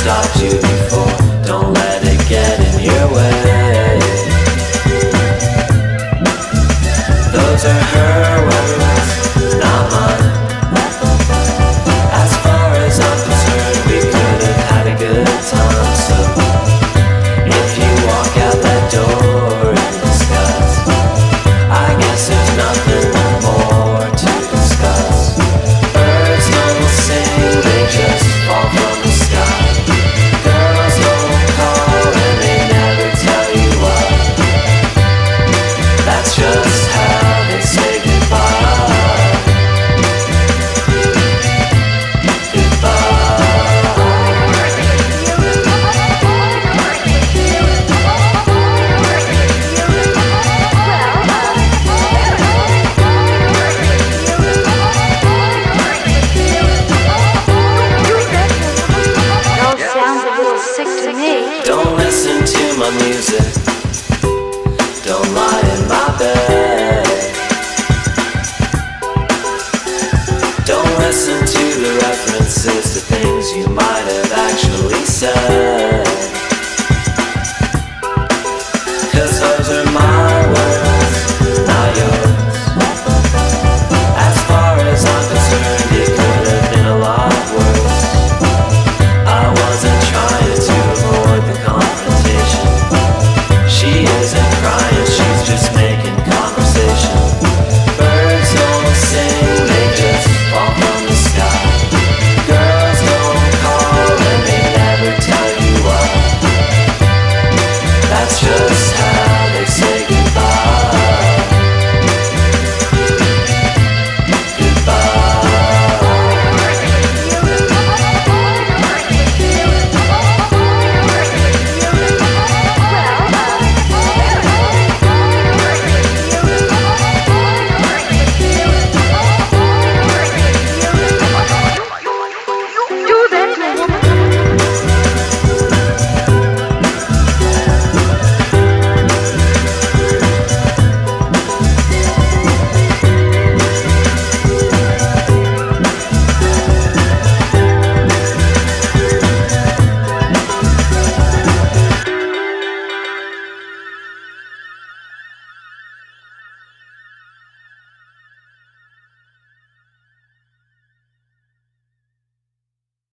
stopped you before. Don't let it get in your way. Those are her words, not mine. As far as I'm concerned, we could have had a good time. So if you walk out that door in disgust, I guess there's nothing more to discuss. Birds don't sing, they just fall from the sky. Girls don't call and they never tell you why. That's just how they say goodbye. Don't listen to my music. Don't lie in my bed. Don't listen to the references to things you might have actually said.